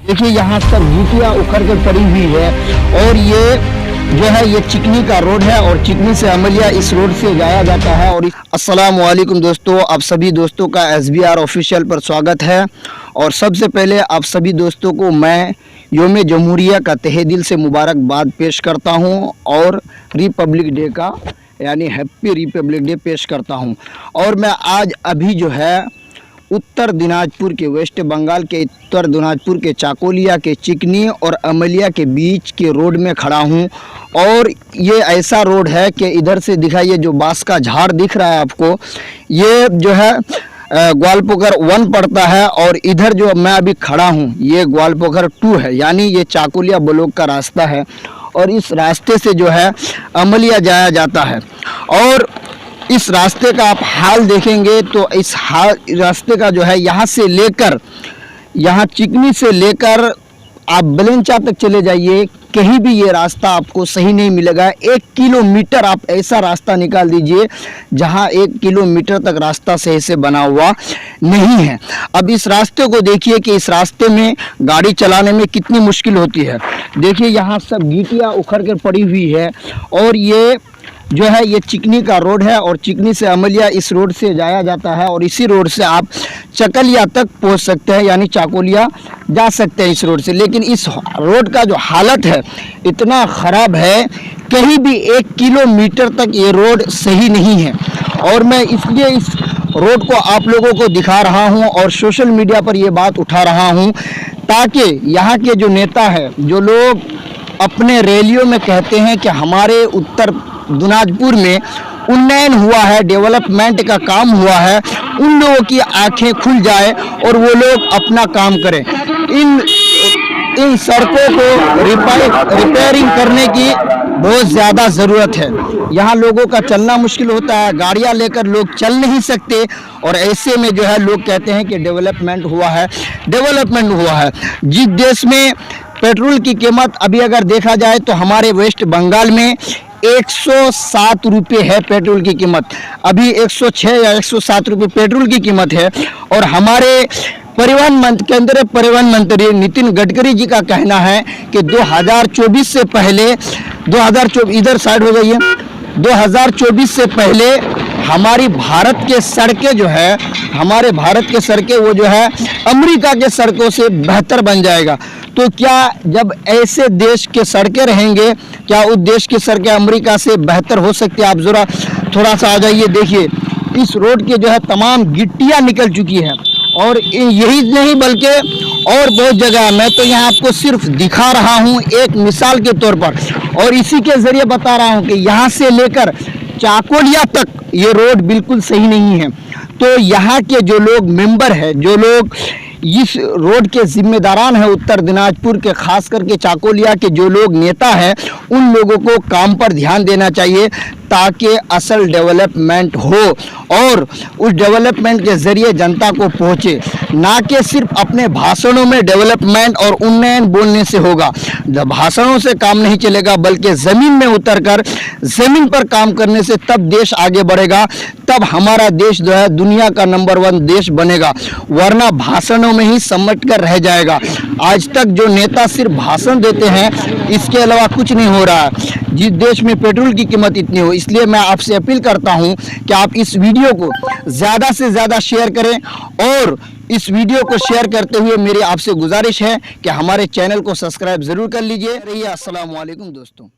देखिए यहाँ सब गिट्टियाँ उखड़ कर पड़ी हुई है और ये जो है ये चिकनी का रोड है और चिकनी से अमलिया इस रोड से जाया जाता है। और अस्सलाम वालेकुम दोस्तों, आप सभी दोस्तों का SBR ऑफिशियल पर स्वागत है। और सबसे पहले आप सभी दोस्तों को मैं योम जमहूरिया का तहे दिल से मुबारकबाद पेश करता हूँ और रिपब्लिक डे का यानी हैप्पी रिपब्लिक डे पेश करता हूँ। और मैं आज अभी जो है उत्तर दिनाजपुर के वेस्ट बंगाल के उत्तर दिनाजपुर के चाकोलिया के चिकनी और अमलिया के बीच के रोड में खड़ा हूं। और ये ऐसा रोड है कि इधर से दिखाइए जो बांस का झाड़ दिख रहा है आपको, ये जो है ग्वालपोखर 1 पड़ता है और इधर जो मैं अभी खड़ा हूं ये ग्वालपोखर 2 है, यानी ये चाकोलिया ब्लॉक का रास्ता है। और इस रास्ते से जो है अमलिया जाया जाता है। और इस रास्ते का आप हाल देखेंगे तो इस रास्ते का जो है यहाँ से लेकर यहाँ चिकनी से लेकर आप बलेंचा तक चले जाइए, कहीं भी ये रास्ता आपको सही नहीं मिलेगा। 1 किलोमीटर आप ऐसा रास्ता निकाल दीजिए जहाँ 1 किलोमीटर तक रास्ता सही से बना हुआ नहीं है। अब इस रास्ते को देखिए कि इस रास्ते में गाड़ी चलाने में कितनी मुश्किल होती है। देखिए यहाँ सब गिट्टियाँ उखड़ कर पड़ी हुई है और ये जो है ये चिकनी का रोड है और चिकनी से अमलिया इस रोड से जाया जाता है। और इसी रोड से आप चकलिया तक पहुंच सकते हैं, यानी चाकोलिया जा सकते हैं इस रोड से। लेकिन इस रोड का जो हालत है इतना ख़राब है, कहीं भी 1 किलोमीटर तक ये रोड सही नहीं है। और मैं इसलिए इस रोड को आप लोगों को दिखा रहा हूँ और सोशल मीडिया पर ये बात उठा रहा हूँ ताकि यहाँ के जो नेता है, जो लोग अपने रैलियों में कहते हैं कि हमारे उत्तर दिनाजपुर में उन्नयन हुआ है, डेवलपमेंट का काम हुआ है, उन लोगों की आंखें खुल जाए और वो लोग अपना काम करें। इन सड़कों को रिपेयरिंग करने की बहुत ज़्यादा ज़रूरत है। यहाँ लोगों का चलना मुश्किल होता है, गाड़ियाँ लेकर लोग चल नहीं सकते। और ऐसे में जो है लोग कहते हैं कि डेवलपमेंट हुआ है, डेवलपमेंट हुआ है। जिस देश में पेट्रोल की कीमत अभी अगर देखा जाए तो हमारे वेस्ट बंगाल में 107 रुपये है पेट्रोल की कीमत। अभी 106 या 107 रुपये पेट्रोल की कीमत है। और हमारे केंद्रीय परिवहन मंत्री नितिन गडकरी जी का कहना है कि 2024 से पहले 2024 इधर साइड हो जाइए 2024 से पहले हमारी भारत के सड़कें जो है, हमारे भारत के सड़कें वो जो है अमेरिका के सड़कों से बेहतर बन जाएगा। तो क्या जब ऐसे देश के सड़कें रहेंगे, क्या उस देश की सड़कें अमेरिका से बेहतर हो सकती है? आप ज़रा थोड़ा सा आ जाइए, देखिए इस रोड के जो है तमाम गिट्टियाँ निकल चुकी हैं। और यही नहीं बल्कि और बहुत जगह है। मैं तो यहाँ आपको सिर्फ दिखा रहा हूँ एक मिसाल के तौर पर, और इसी के ज़रिए बता रहा हूँ कि यहाँ से लेकर चाकोलिया तक ये रोड बिल्कुल सही नहीं है। तो यहाँ के जो लोग मेंबर हैं, जो लोग इस रोड के जिम्मेदारान हैं उत्तर दिनाजपुर के, खास करके चाकोलिया के जो लोग नेता हैं, उन लोगों को काम पर ध्यान देना चाहिए ताकि असल डेवलपमेंट हो और उस डेवलपमेंट के ज़रिए जनता को पहुँचे, ना कि सिर्फ अपने भाषणों में डेवलपमेंट और उन्नयन बोलने से होगा। भाषणों से काम नहीं चलेगा, बल्कि ज़मीन में उतरकर ज़मीन पर काम करने से तब देश आगे बढ़ेगा, तब हमारा देश जो है दुनिया का नंबर 1 देश बनेगा। वरना भाषणों में ही समट कर रह जाएगा। आज तक जो नेता सिर्फ भाषण देते हैं, इसके अलावा कुछ नहीं हो रहा है जिस देश में पेट्रोल की कीमत इतनी हो। इसलिए मैं आपसे अपील करता हूं कि आप इस वीडियो को ज़्यादा से ज़्यादा शेयर करें। और इस वीडियो को शेयर करते हुए मेरी आपसे गुजारिश है कि हमारे चैनल को सब्सक्राइब ज़रूर कर लीजिए। अस्सलाम वालेकुम दोस्तों।